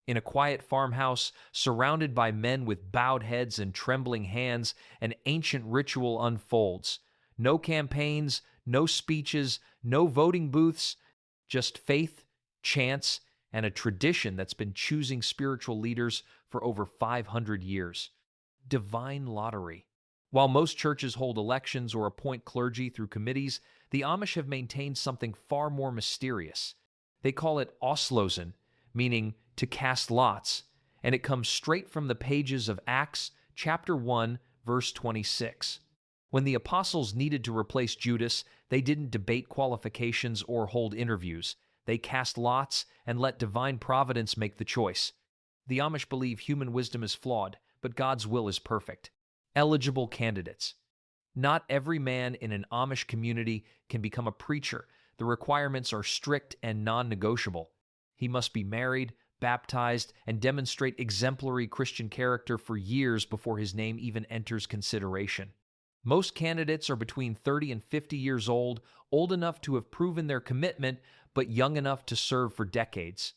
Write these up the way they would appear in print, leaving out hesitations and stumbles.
In a quiet farmhouse, surrounded by men with bowed heads and trembling hands, an ancient ritual unfolds. No campaigns, no speeches, no voting booths, just faith, chance, and a tradition that's been choosing spiritual leaders for over 500 years. Divine lottery. While most churches hold elections or appoint clergy through committees, the Amish have maintained something far more mysterious. They call it Auslosen, meaning to cast lots, and it comes straight from the pages of Acts chapter 1, verse 26. When the apostles needed to replace Judas, they didn't debate qualifications or hold interviews. They cast lots and let divine providence make the choice. The Amish believe human wisdom is flawed, but God's will is perfect. Eligible candidates. Not every man in an Amish community can become a preacher. The requirements are strict and non-negotiable. He must be married, baptized, and demonstrate exemplary Christian character for years before his name even enters consideration. Most candidates are between 30 and 50 years old enough to have proven their commitment, but young enough to serve for decades.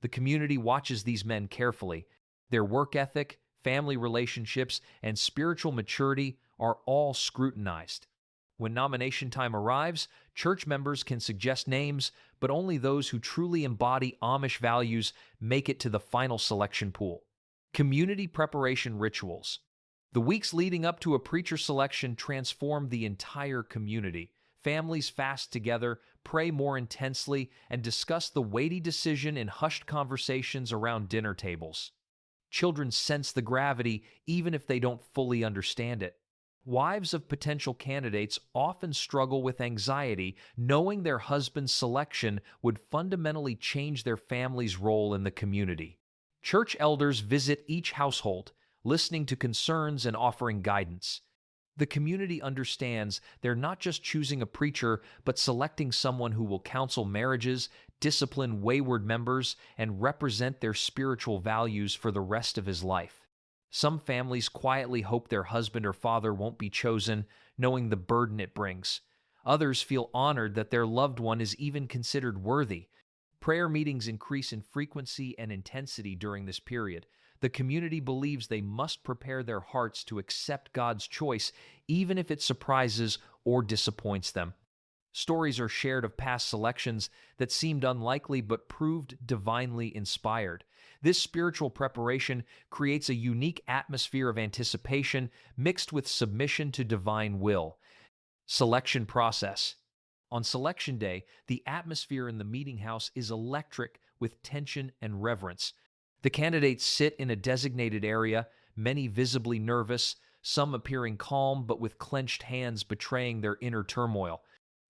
The community watches these men carefully. Their work ethic, family relationships, and spiritual maturity are all scrutinized. When nomination time arrives, church members can suggest names, but only those who truly embody Amish values make it to the final selection pool. Community preparation rituals. The weeks leading up to a preacher selection transform the entire community. Families fast together, pray more intensely, and discuss the weighty decision in hushed conversations around dinner tables. Children sense the gravity even if they don't fully understand it. Wives of potential candidates often struggle with anxiety, knowing their husband's selection would fundamentally change their family's role in the community. Church elders visit each household, listening to concerns and offering guidance. The community understands they're not just choosing a preacher, but selecting someone who will counsel marriages, discipline wayward members, and represent their spiritual values for the rest of his life. Some families quietly hope their husband or father won't be chosen, knowing the burden it brings. Others feel honored that their loved one is even considered worthy. Prayer meetings increase in frequency and intensity during this period. The community believes they must prepare their hearts to accept God's choice, even if it surprises or disappoints them. Stories are shared of past selections that seemed unlikely but proved divinely inspired. This spiritual preparation creates a unique atmosphere of anticipation mixed with submission to divine will. Selection process. On selection day, the atmosphere in the meeting house is electric with tension and reverence. The candidates sit in a designated area, many visibly nervous, some appearing calm but with clenched hands betraying their inner turmoil.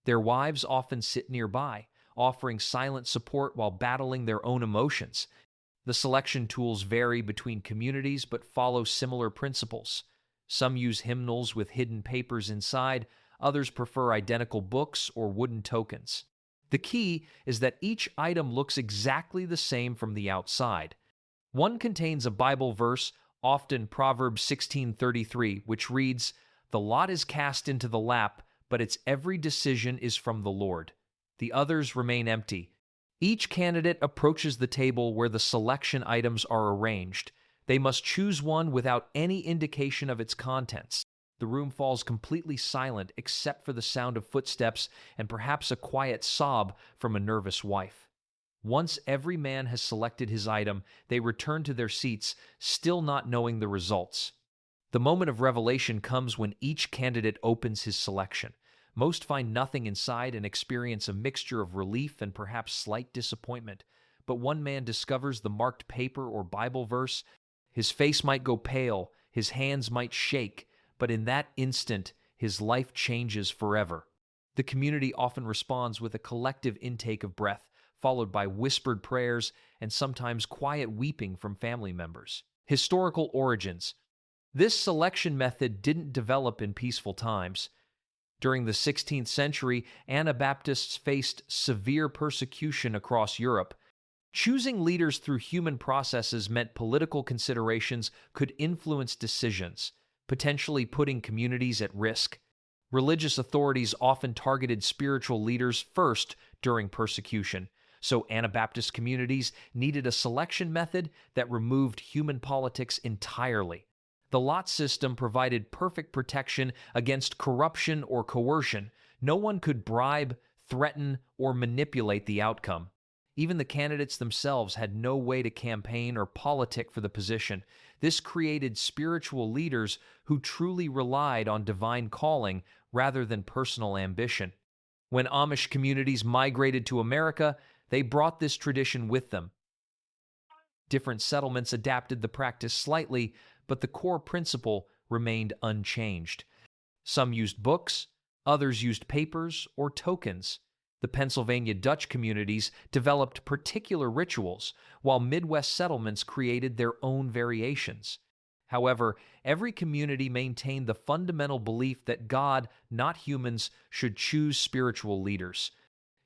Their wives often sit nearby, offering silent support while battling their own emotions. The selection tools vary between communities but follow similar principles. Some use hymnals with hidden papers inside, others prefer identical books or wooden tokens. The key is that each item looks exactly the same from the outside. One contains a Bible verse, often Proverbs 16:33, which reads, "The lot is cast into the lap, but its every decision is from the Lord." The others remain empty. Each candidate approaches the table where the selection items are arranged. They must choose one without any indication of its contents. The room falls completely silent except for the sound of footsteps and perhaps a quiet sob from a nervous wife. Once every man has selected his item, they return to their seats, still not knowing the results. The moment of revelation comes when each candidate opens his selection. Most find nothing inside and experience a mixture of relief and perhaps slight disappointment. But one man discovers the marked paper or Bible verse. His face might go pale, his hands might shake, but in that instant, his life changes forever. The community often responds with a collective intake of breath, followed by whispered prayers and sometimes quiet weeping from family members. Historical origins. This selection method didn't develop in peaceful times. During the 16th century, Anabaptists faced severe persecution across Europe. Choosing leaders through human processes meant political considerations could influence decisions, potentially putting communities at risk. Religious authorities often targeted spiritual leaders first during persecution. So Anabaptist communities needed a selection method that removed human politics entirely. The lot system provided perfect protection against corruption or coercion. No one could bribe, threaten, or manipulate the outcome. Even the candidates themselves had no way to campaign or politic for the position. This created spiritual leaders who truly relied on divine calling rather than personal ambition. When Amish communities migrated to America, they brought this tradition with them. Different settlements adapted the practice slightly, but the core principle remained unchanged. Some used books, others used papers or tokens. The Pennsylvania Dutch communities developed particular rituals, while Midwest settlements created their own variations. However, every community maintained the fundamental belief that God, not humans, should choose spiritual leaders.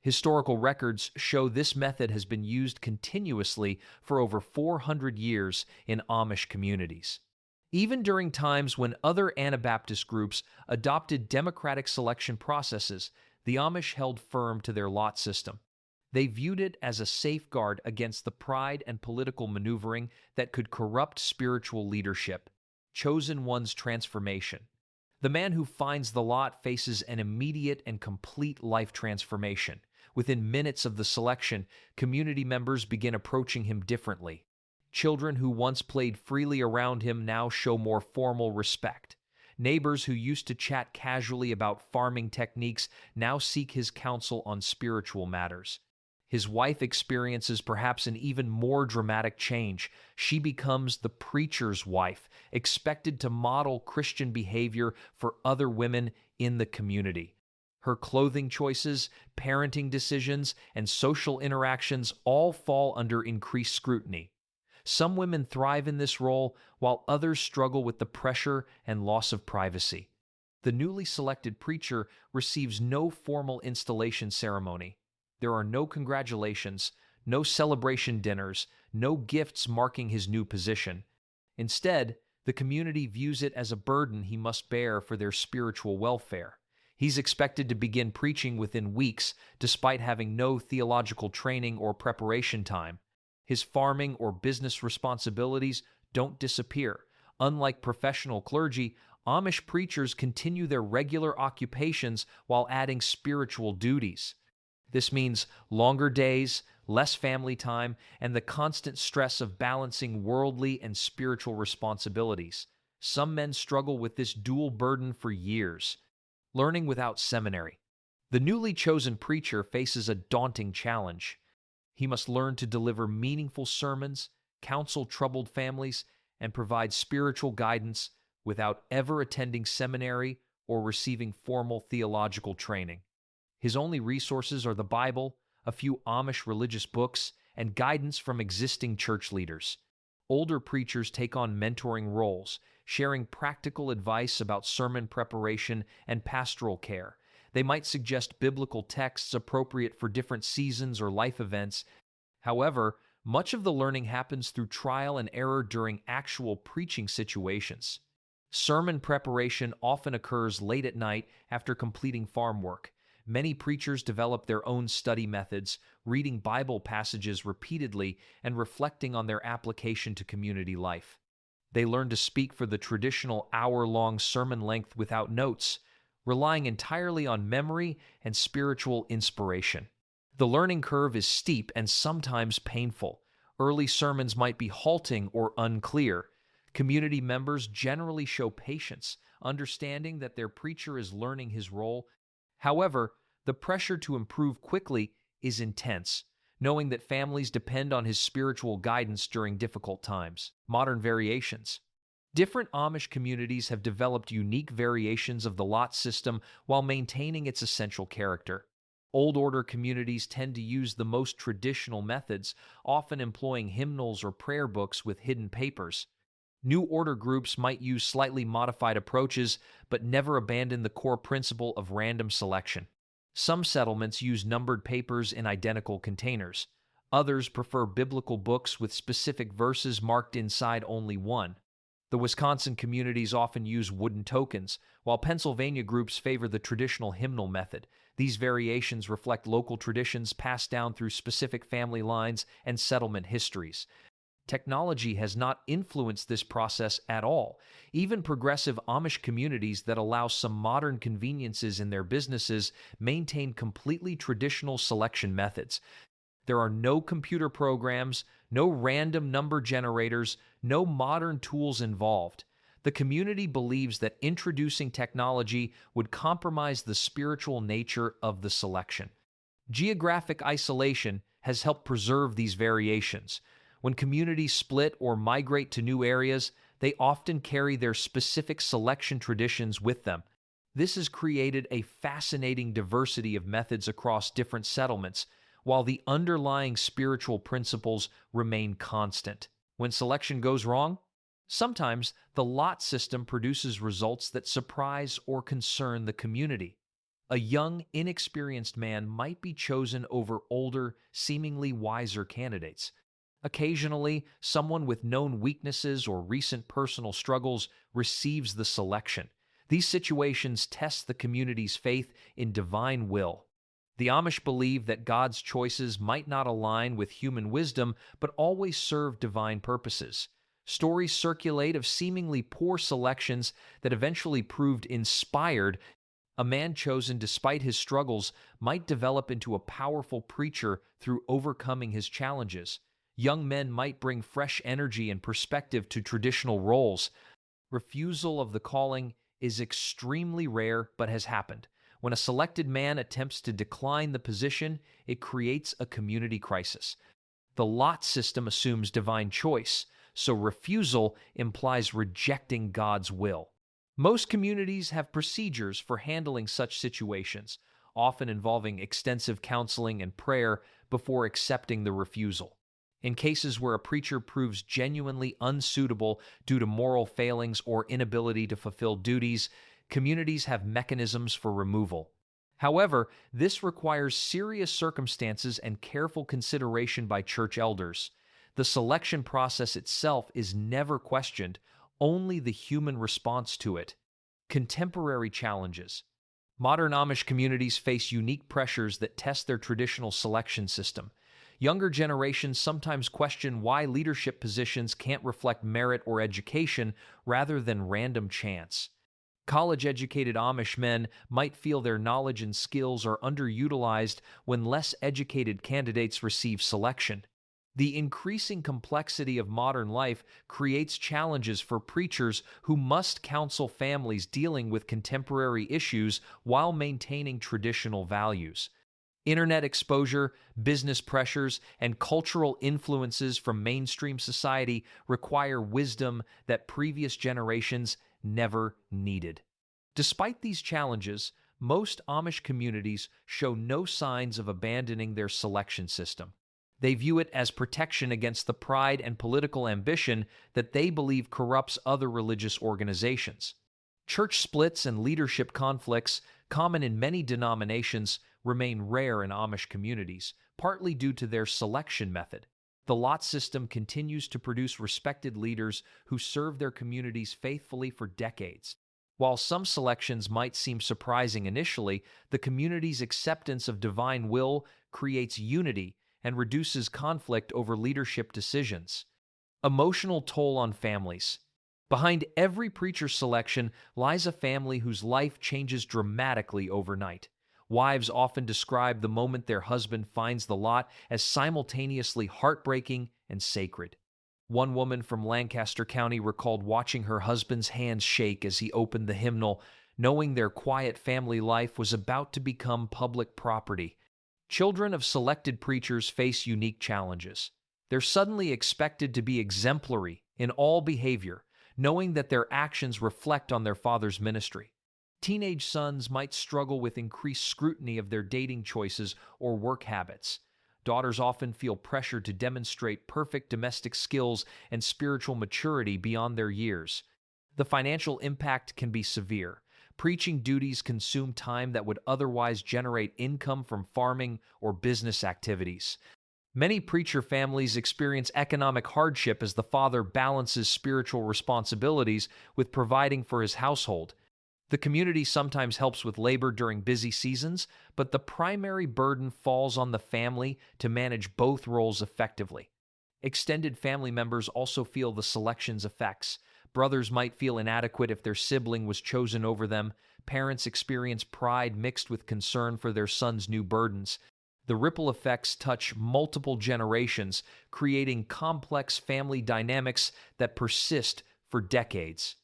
Historical records show this method has been used continuously for over 400 years in Amish communities. Even during times when other Anabaptist groups adopted democratic selection processes, the Amish held firm to their lot system. They viewed it as a safeguard against the pride and political maneuvering that could corrupt spiritual leadership. Chosen one's transformation. The man who finds the lot faces an immediate and complete life transformation. Within minutes of the selection, community members begin approaching him differently. Children who once played freely around him now show more formal respect. Neighbors who used to chat casually about farming techniques now seek his counsel on spiritual matters. His wife experiences perhaps an even more dramatic change. She becomes the preacher's wife, expected to model Christian behavior for other women in the community. Her clothing choices, parenting decisions, and social interactions all fall under increased scrutiny. Some women thrive in this role, while others struggle with the pressure and loss of privacy. The newly selected preacher receives no formal installation ceremony. There are no congratulations, no celebration dinners, no gifts marking his new position. Instead, the community views it as a burden he must bear for their spiritual welfare. He's expected to begin preaching within weeks, despite having no theological training or preparation time. His farming or business responsibilities don't disappear. Unlike professional clergy, Amish preachers continue their regular occupations while adding spiritual duties. This means longer days, less family time, and the constant stress of balancing worldly and spiritual responsibilities. Some men struggle with this dual burden for years. Learning without seminary. The newly chosen preacher faces a daunting challenge. He must learn to deliver meaningful sermons, counsel troubled families, and provide spiritual guidance without ever attending seminary or receiving formal theological training. His only resources are the Bible, a few Amish religious books, and guidance from existing church leaders. Older preachers take on mentoring roles, sharing practical advice about sermon preparation and pastoral care. They might suggest biblical texts appropriate for different seasons or life events. However, much of the learning happens through trial and error during actual preaching situations. Sermon preparation often occurs late at night after completing farm work. Many preachers develop their own study methods, reading Bible passages repeatedly and reflecting on their application to community life. They learn to speak for the traditional hour-long sermon length without notes, relying entirely on memory and spiritual inspiration. The learning curve is steep and sometimes painful. Early sermons might be halting or unclear. Community members generally show patience, understanding that their preacher is learning his role. However, the pressure to improve quickly is intense, knowing that families depend on his spiritual guidance during difficult times. Modern variations. Different Amish communities have developed unique variations of the lot system while maintaining its essential character. Old Order communities tend to use the most traditional methods, often employing hymnals or prayer books with hidden papers. New Order groups might use slightly modified approaches, but never abandon the core principle of random selection. Some settlements use numbered papers in identical containers. Others prefer biblical books with specific verses marked inside only one. The Wisconsin communities often use wooden tokens, while Pennsylvania groups favor the traditional hymnal method. These variations reflect local traditions passed down through specific family lines and settlement histories. Technology has not influenced this process at all. Even progressive Amish communities that allow some modern conveniences in their businesses maintain completely traditional selection methods. There are no computer programs, no random number generators, no modern tools involved. The community believes that introducing technology would compromise the spiritual nature of the selection. Geographic isolation has helped preserve these variations. When communities split or migrate to new areas, they often carry their specific selection traditions with them. This has created a fascinating diversity of methods across different settlements, while the underlying spiritual principles remain constant. When selection goes wrong, sometimes the lot system produces results that surprise or concern the community. A young, inexperienced man might be chosen over older, seemingly wiser candidates. Occasionally, someone with known weaknesses or recent personal struggles receives the selection. These situations test the community's faith in divine will. The Amish believe that God's choices might not align with human wisdom, but always serve divine purposes. Stories circulate of seemingly poor selections that eventually proved inspired. A man chosen despite his struggles might develop into a powerful preacher through overcoming his challenges. Young men might bring fresh energy and perspective to traditional roles. Refusal of the calling is extremely rare, but has happened. When a selected man attempts to decline the position, it creates a community crisis. The lot system assumes divine choice, so refusal implies rejecting God's will. Most communities have procedures for handling such situations, often involving extensive counseling and prayer before accepting the refusal. In cases where a preacher proves genuinely unsuitable due to moral failings or inability to fulfill duties, communities have mechanisms for removal. However, this requires serious circumstances and careful consideration by church elders. The selection process itself is never questioned, only the human response to it. Contemporary challenges. Modern Amish communities face unique pressures that test their traditional selection system. Younger generations sometimes question why leadership positions can't reflect merit or education rather than random chance. College-educated Amish men might feel their knowledge and skills are underutilized when less educated candidates receive selection. The increasing complexity of modern life creates challenges for preachers who must counsel families dealing with contemporary issues while maintaining traditional values. Internet exposure, business pressures, and cultural influences from mainstream society require wisdom that previous generations never needed. Despite these challenges, most Amish communities show no signs of abandoning their selection system. They view it as protection against the pride and political ambition that they believe corrupts other religious organizations. Church splits and leadership conflicts, common in many denominations, remain rare in Amish communities, partly due to their selection method. The lot system continues to produce respected leaders who serve their communities faithfully for decades. While some selections might seem surprising initially, the community's acceptance of divine will creates unity and reduces conflict over leadership decisions. Emotional toll on families. Behind every preacher selection lies a family whose life changes dramatically overnight. Wives often describe the moment their husband finds the lot as simultaneously heartbreaking and sacred. One woman from Lancaster County recalled watching her husband's hands shake as he opened the hymnal, knowing their quiet family life was about to become public property. Children of selected preachers face unique challenges. They're suddenly expected to be exemplary in all behavior, knowing that their actions reflect on their father's ministry. Teenage sons might struggle with increased scrutiny of their dating choices or work habits. Daughters often feel pressured to demonstrate perfect domestic skills and spiritual maturity beyond their years. The financial impact can be severe. Preaching duties consume time that would otherwise generate income from farming or business activities. Many preacher families experience economic hardship as the father balances spiritual responsibilities with providing for his household. The community sometimes helps with labor during busy seasons, but the primary burden falls on the family to manage both roles effectively. Extended family members also feel the selection's effects. Brothers might feel inadequate if their sibling was chosen over them. Parents experience pride mixed with concern for their son's new burdens. The ripple effects touch multiple generations, creating complex family dynamics that persist for decades.